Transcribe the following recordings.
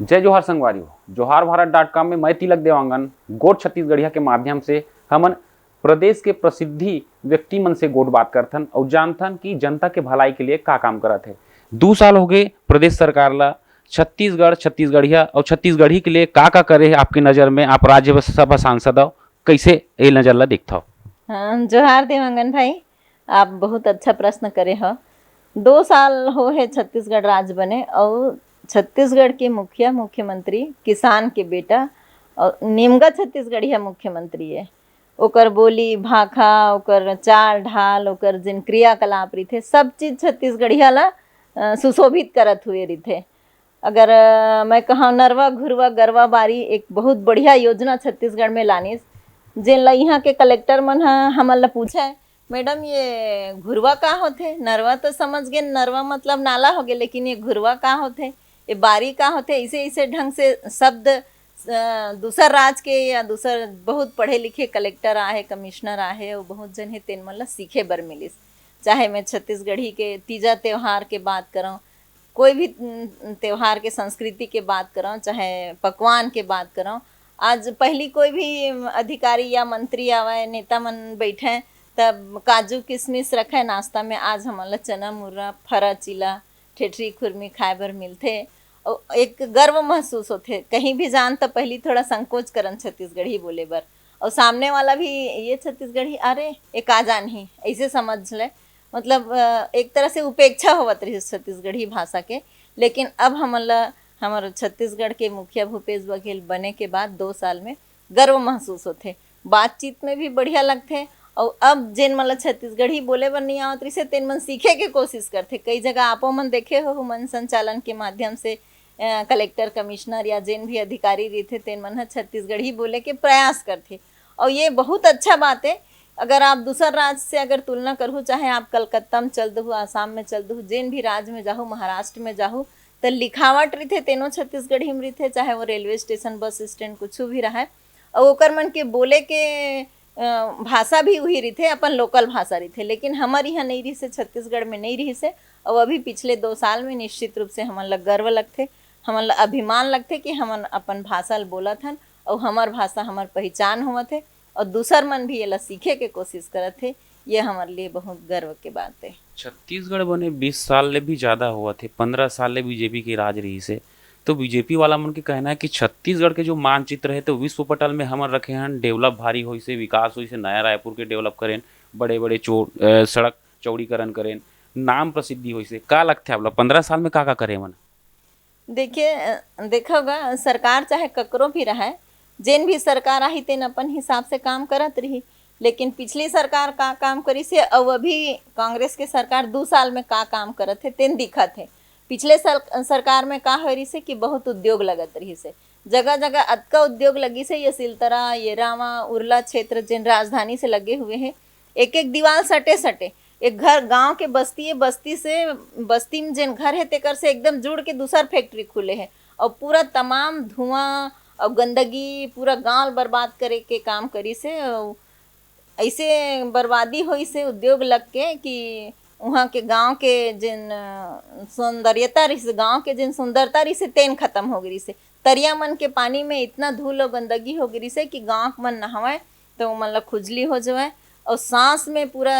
जय जोहार संगवारी हो। जोहार भारत.com में मैं तिलक देवांगन गोट छत्तीसगढ़िया के माध्यम से हमन प्रदेश के प्रसिद्धि व्यक्ति मन से गोट बात करथन और जानथन कि जनता के भलाई के लिए का काम करत है। 2 साल हो गए प्रदेश सरकार ला छत्तीसगढ़ छत्तीसगढ़िया और छत्तीसगढ़ी के लिए का करे है आपकी नज़र में। आप राज्यसभा सांसद हो, कैसे ये नज़र ला देखता हो? हाँ, जोहार देवांगन भाई, आप बहुत अच्छा प्रश्न करे हो। 2 साल हो है छत्तीसगढ़ राज्य बने और छत्तीसगढ़ के मुखिया मुख्यमंत्री किसान के बेटा और निमगा छत्तीसगढ़िया मुख्यमंत्री है। ओकर बोली भाखा, ओकर चाल ढाल, ओकर जिन क्रियाकलाप रही थे सब चीज़ छत्तीसगढ़िया ला सुशोभित करत हुए रही थे। अगर मैं कहा नरवा घुरवा गरवा बारी एक बहुत बढ़िया योजना छत्तीसगढ़ में लानिस, जेन ला यहाँ के कलेक्टर मन हमन ला पूछा है, मैडम ये घुरवा का होथे? नरवा तो समझ गए, नरवा मतलब नाला हो गए, लेकिन ये घुरवा का होथे, ये बारी का होथे? ऐसे ऐसे ढंग से शब्द दूसर राज के या दूसर बहुत पढ़े लिखे कलेक्टर आहे, कमिश्नर आहे और बहुत जन है तेन मन ला सीखे बर मिलिस। चाहे मैं छत्तीसगढ़ी के तीजा त्योहार के बात करूँ, कोई भी त्योहार के संस्कृति के बात करूँ, चाहे पकवान के बात करूँ, आज पहली कोई भी अधिकारी या मंत्री आवे, नेता मन बैठे तब काजू किशमिश रखे नाश्ता में, आज हमन ला चना मुर्रा, फरा चिला, ठेठरी खुरमी खाए बर मिलथे और एक गर्व महसूस होथे। कहीं भी जान तो पहली थोड़ा संकोच करन छत्तीसगढ़ी बोले बर, और सामने वाला भी ये छत्तीसगढ़ी अरे एक आ जान ही ऐसे समझ ले, मतलब एक तरह से उपेक्षा होवत रही छत्तीसगढ़ी भाषा के। लेकिन अब हमन ला हमारे छत्तीसगढ़ के मुखिया भूपेश बघेल बने के बाद 2 साल में गर्व महसूस होते, बातचीत में भी बढ़िया लगते और अब जेन मन ला छत्तीसगढ़ी बोले बर नहीं आवत रही तेन मन सीखे के कोशिश करते। कई जगह आपो मन देखे हो मन संचालन के माध्यम से कलेक्टर कमिश्नर या जेन भी अधिकारी रहते तेन मन छत्तीसगढ़ी बोले के प्रयास करते और ये बहुत अच्छा बात है। अगर आप दूसर राज्य से अगर तुलना करूँ, चाहे आप कलकत्ता में चल दू, आसाम में चल दू, जेन भी राज्य में जाहू, महाराष्ट्र में जाहू, तो लिखावट रही थे तेनो छत्तीसगढ़ी में रही थे, चाहे वो रेलवे स्टेशन बस स्टैंड कुछ भी रहा और ओकर मन के बोले के भाषा भी वही रही थे, अपन लोकल भाषा रही थे। लेकिन हमारे यहाँ नहीं रही से, छत्तीसगढ़ में नहीं रही से, और अभी पिछले 2 साल में निश्चित रूप से हमन ला गर्व लगते, हमन ला अभिमान लगते कि हमन अपन भाषा बोलत हन और हमार भाषा हमार पहचान हुआ थे और दूसर मन भी ये ला सीखे के कोशिश करत थे। ये हमारे लिए बहुत गर्व के बात है। छत्तीसगढ़ बने 20 साल ले भी ज़्यादा हुआ थे, 15 साल ले बीजेपी की राज रही से, तो बीजेपी वाला मन के कहना है कि छत्तीसगढ़ के जो मानचित्र है तो विश्व पटल में हमन रखे हैं, डेवलप भारी हो से, विकास हो से, नया रायपुर के डेवलप करें, बड़े बड़े सड़क चौड़ीकरण करें, नाम प्रसिद्धि हो से। का लगता है आप लोग 15 साल में का करे मन? देखिए, देखा होगा सरकार चाहे ककरो भी रहा, जेन भी सरकार आई तेन अपन हिसाब से काम करत रही, लेकिन पिछली सरकार का काम करी से और अभी कांग्रेस के सरकार 2 साल में का काम करत है तेन दिखत है। पिछले सरकार में का हो रही से कि बहुत उद्योग लगत रही से, जगह जगह अतका उद्योग लगी से, ये सिलतरा, ये रावा, उरला क्षेत्र जिन राजधानी से लगे हुए हैं, एक एक दीवार सटे सटे, एक घर गांव के बस्ती है, बस्ती से बस्ती में जिन घर है तेकर से एकदम जुड़ के दूसर फैक्ट्री खुले है और पूरा तमाम धुआं और गंदगी पूरा गांव बर्बाद करे के काम करी से। ऐसे बर्बादी हुई से उद्योग लग के कि वहाँ के गांव के जिन सौंदर्यता रही से, गांव के जिन सुंदरता रही से तेन खत्म हो गई से। तरिया मन के पानी में इतना धूल और गंदगी हो गई से कि गांव मन नहावे तो मन ला खुजली हो जाए और सांस में पूरा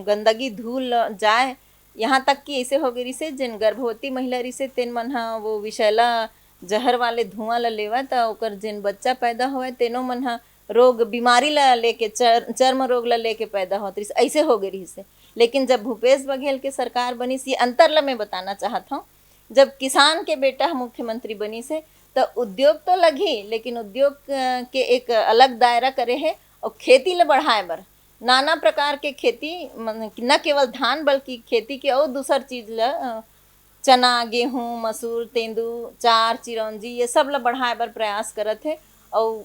गंदगी धूल जाए। यहाँ तक कि ऐसे हो गई से जिन गर्भवती महिला रही से तेन मन वो विषैला जहर वाले धुआं ला लेवा तो ओकर जिन बच्चा पैदा हुआ तेनो मन रोग बीमारी ला लेके चर्म रोग ला लेके पैदा होती रही, ऐसे हो गई से। लेकिन जब भूपेश बघेल के सरकार बनी से, अंतर ला मैं बताना चाहता हूँ, जब किसान के बेटा मुख्यमंत्री बनी से तो उद्योग तो लगी, लेकिन उद्योग के एक अलग दायरा करे है और खेती ला बढ़ाए बर नाना प्रकार के खेती, न केवल धान बल्कि खेती के और दूसर चीज ला, चना, गेहूँ, मसूर, तेंदू, चार, चिरौंजी, ये सब ला बढ़ाए बर प्रयास करत है। और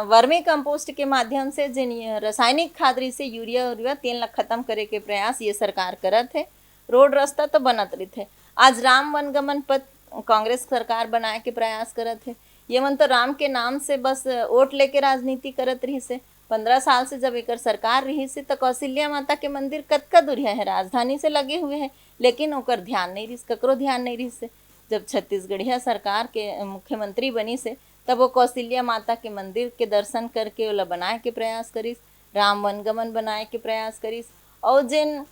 वर्मी कंपोस्ट के माध्यम से जिन रासायनिक खाद रही से यूरिया तेल ला खत्म करे के प्रयास ये सरकार करत है। रोड रास्ता तो बनत रही थे, आज राम वनगमन पथ कांग्रेस सरकार बनाए के प्रयास करत है। ये मन तो राम के नाम से बस वोट लेके राजनीति करत रही से। 15 साल से जब एक सरकार रही से तो कौशल्या माता के मंदिर कतका दूरिया है, राजधानी से लगे हुए हैं, लेकिन ओकर ध्यान नहीं रही, ककरो ध्यान नहीं रही से। जब छत्तीसगढ़िया सरकार के मुख्यमंत्री बनी से तब वो कौशल्या माता के मंदिर के दर्शन करके ओला बनाए के प्रयास करिस, राम वनगमन बनाए के प्रयास करिस और जिन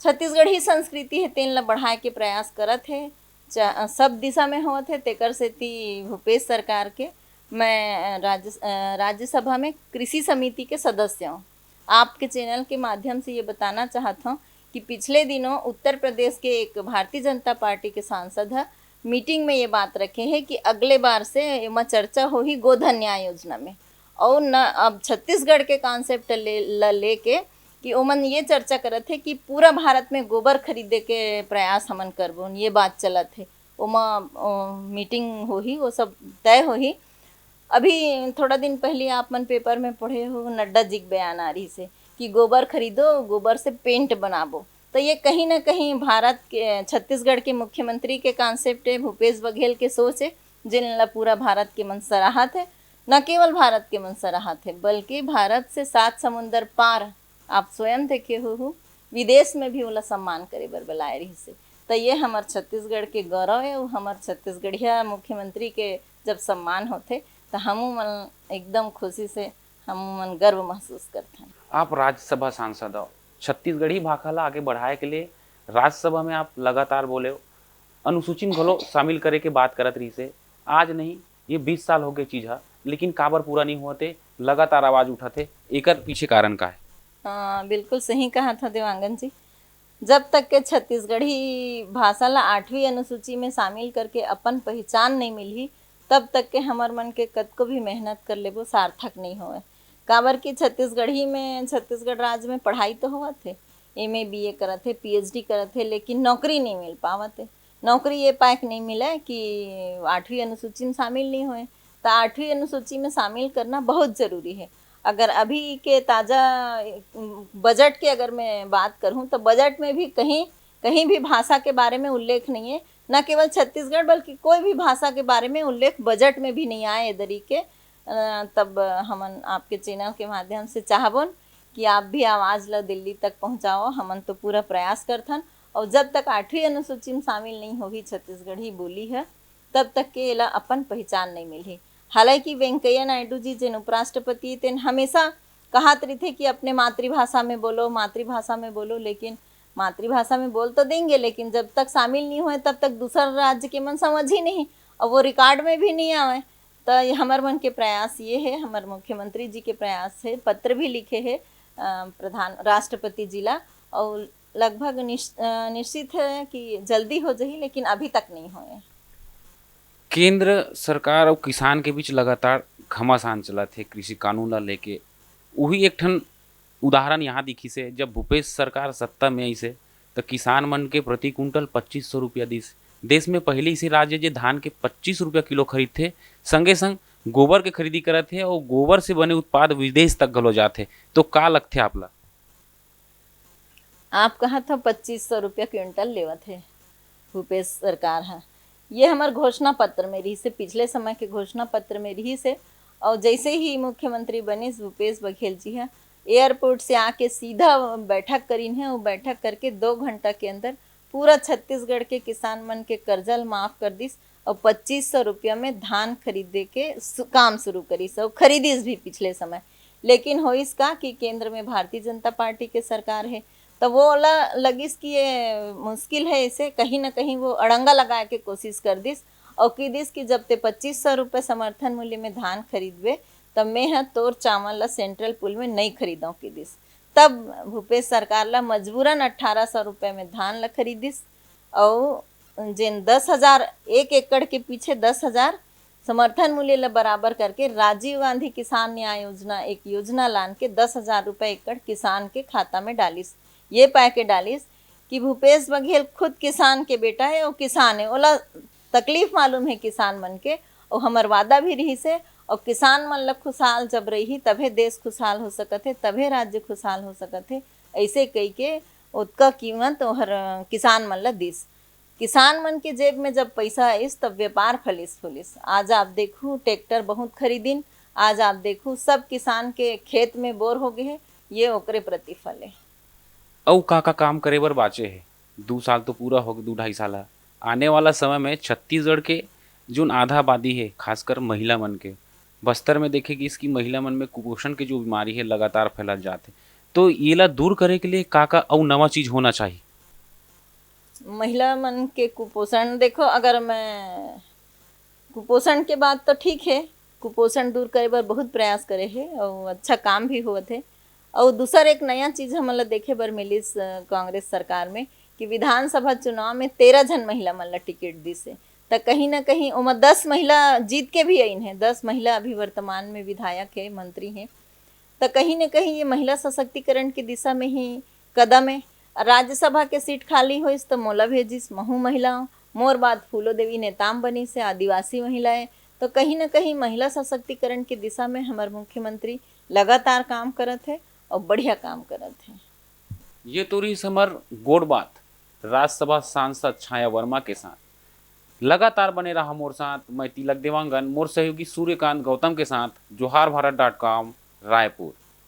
छत्तीसगढ़ी संस्कृति है तेन ला बढ़ाए के प्रयास करत है। सब दिशा में होत है। तेकर सेती भूपेश सरकार के मैं राज्यसभा में कृषि समिति के सदस्य हूँ। आपके चैनल के माध्यम से ये बताना चाहता हूँ कि पिछले दिनों उत्तर प्रदेश के एक भारतीय जनता पार्टी के सांसद है मीटिंग में ये बात रखे हैं कि अगले बार से एमा चर्चा हो ही गोधन न्याय योजना में और न अब छत्तीसगढ़ के कॉन्सेप्ट लेके कि ओमन ये चर्चा करत है कि पूरा भारत में गोबर खरीदे के प्रयास हमन करबो, ये बात चलत है। ओमा मीटिंग हो ही वो सब तय हो ही। अभी थोड़ा दिन पहले आप मन पेपर में पढ़े हो नड्डा जी के बयान आ रही से कि गोबर खरीदो, गोबर से पेंट बनाबो। तो ये कहीं ना कहीं भारत के छत्तीसगढ़ के मुख्यमंत्री के कॉन्सेप्ट है, भूपेश बघेल के सोच है जिन पूरा भारत के मन सराहत है। न केवल भारत के मन सराहत है बल्कि भारत से 7 समुंदर पार आप स्वयं देखे हो विदेश में भी ओला सम्मान करे बर बुलाए रही से। तो ये हमार छत्तीसगढ़ के गौरव है और हमार छत्तीसगढ़िया मुख्यमंत्री के जब सम्मान होते तो हमू मन एकदम खुशी से हमू मन गर्व महसूस करते हैं। आप राज्यसभा सांसद हो, छत्तीसगढ़ी भाषा ला आगे बढ़ाए के लिए राज्यसभा में आप लगातार बोले हो, अनुसूची में घलो शामिल करे के बात करत रही से। आज नहीं ये 20 साल हो गए चीज है, लेकिन काबर पूरा नहीं होते, लगातार आवाज उठाते, एकर पीछे कारण का है? हाँ बिल्कुल सही कहा था देवांगन जी। जब तक के छत्तीसगढ़ी भाषा ला 8वीं अनुसूची में शामिल करके अपन पहचान नहीं मिली तब तक के हमर मन के कतको भी मेहनत कर लेबो सार्थक नहीं होए। काबर की छत्तीसगढ़ी में छत्तीसगढ़ राज्य में पढ़ाई तो होवत है, MA BA करत है, PhD करत है, लेकिन नौकरी नहीं मिल पावत है। नौकरी ये पाए नहीं मिला कि 8वीं अनुसूची में शामिल नहीं हुए। तो 8वीं अनुसूची में शामिल करना बहुत ज़रूरी है। अगर अभी के ताज़ा बजट की अगर मैं बात करूं तो बजट में भी कहीं भी भाषा के बारे में उल्लेख नहीं है। न केवल छत्तीसगढ़ बल्कि कोई भी भाषा के बारे में उल्लेख बजट में भी नहीं आए इधर के। तब हमन आपके चैनल के माध्यम से चाहबन कि आप भी आवाज़ ला दिल्ली तक पहुंचाओ। हमन तो पूरा प्रयास करथन और जब तक 8वीं अनुसूची में शामिल नहीं होगी छत्तीसगढ़ी बोली है तब तक के एला अपन पहचान नहीं मिली। हालांकि वेंकैया नायडू जी जिन उपराष्ट्रपति तेन हमेशा कहत रही थे कि अपने मातृभाषा में बोलो, मातृभाषा में बोलो, लेकिन मातृभाषा में बोल तो देंगे लेकिन जब तक शामिल नहीं हुए तब तक दूसरा राज्य के मन समझ ही नहीं और वो रिकॉर्ड में भी नहीं आवे। तो ये हमार मन के प्रयास ये है, हमारे मुख्यमंत्री जी के प्रयास है, पत्र भी लिखे है प्रधान राष्ट्रपति जी ला और लगभग निश्चित है कि जल्दी हो जाही, लेकिन अभी तक नहीं हुए। केंद्र सरकार और किसान के बीच लगातार घमासान चला थे कृषि कानून ला लेके। वही एक ठन उदाहरण यहाँ दिखी से जब भूपेश सरकार सत्ता में आई से तो किसान मन के प्रति कुंटल 2500 रुपया दिस। देश में पहले इसी राज्य जे धान के 25 रुपया किलो खरीद थे, संगे संग गोबर के खरीदी करत थे और गोबर से बने उत्पाद विदेश तक घलो जाते। तो का लगते आपला? आप कहा था 2500 रुपया क्विंटल लेवत है भूपेश सरकार है। ये हमारे घोषणा पत्र में रही से, पिछले समय के घोषणा पत्र में रही से। और जैसे ही मुख्यमंत्री बने भूपेश बघेल जी है, एयरपोर्ट से आके सीधा बैठक करीन है। वो बैठक करके 2 घंटा के अंदर पूरा छत्तीसगढ़ के किसान मन के कर्जा माफ कर दिस और 2500 रुपया में धान खरीदे के काम शुरू करीस और खरीदिस भी पिछले समय। लेकिन हो इसका कि केंद्र में भारतीय जनता पार्टी के सरकार है तो वो लगिस कि ये मुश्किल है, इसे कहीं ना कहीं वो अड़ंगा लगा के कोशिश कर दिस और की दिस कि जब ते 2500 रुपये समर्थन मूल्य में धान खरीदबे तब मैं तोर चावल ला सेंट्रल पुल में नहीं खरीदों की दिस। तब भूपेश सरकार ला मजबूरन 1800 रुपये में धान ला खरीदिस और जिन 10,000 1 एकड़ के पीछे 10,000 समर्थन मूल्य ला बराबर करके राजीव गांधी किसान न्याय योजना एक योजना लान के 10,000 रुपये एकड़ किसान के खाता में डालिस। ये पाए के डालिस कि भूपेश बघेल खुद किसान के बेटा है और किसान है, ओला तकलीफ मालूम है किसान मन के और हमार वादा भी रही से। और किसान मन ला खुशहाल जब रही तभे देश खुशहाल हो सकत है, तभे राज्य खुशहाल हो सकत है। ऐसे कही के उतका कीमत और किसान मन ला दिस। किसान मन के जेब में जब पैसा आइस तब व्यापार फलिस फुलिस। आज आप देखूँ ट्रैक्टर बहुत खरीदिन, आज आप देखूँ सब किसान के खेत में बोर हो गए है, ये ओकरे प्रतिफल है। औ का काम करे बर बाचे है? 2 साल तो पूरा हो गए, 2-2.5 साल। आने वाला समय में छत्तीसगढ़ के जो आधा आबादी है, खासकर महिला मन के, बस्तर में देखे कि इसकी महिला मन में कुपोषण की जो बीमारी है लगातार फैलत जाते, तो येला दूर करे के लिए का अउ नवा चीज होना चाहिए। महिला मन के कुपोषण देखो, अगर मैं कुपोषण के बात तो ठीक है, कुपोषण दूर करे बर बहुत प्रयास करे है और अच्छा काम भी होत है। और दूसर एक नया चीज हमन ला देखे बर मिलिस कांग्रेस सरकार में कि विधानसभा चुनाव में 13 जन महिला मन ला टिकट दिस है, त कहीं ना कहीं ओमा 10 महिला जीत के भी आइन है, 10 महिला अभी वर्तमान में विधायक है, मंत्री हैं। तो कहीं न कहीं ये महिला सशक्तिकरण की दिशा में ही कदम है। राज्यसभा के सीट खाली होइस तो मोला भेजिस, महू महिला मोर बाद फूलो देवी नेताम बनी से आदिवासी महिलाएं। तो कहीं न कहीं महिला सशक्तिकरण की दिशा में हमारे मुख्यमंत्री लगातार काम करत है और बढ़िया काम करत है। ये तो रही समर गोड़ बात राज्यसभा सांसद छाया वर्मा के साथ। लगातार बने रहा मोर साथ, मैं तिलक देवांगन, मोर सहयोगी सूर्यकांत गौतम के साथ। जोहार भारत .com रायपुर।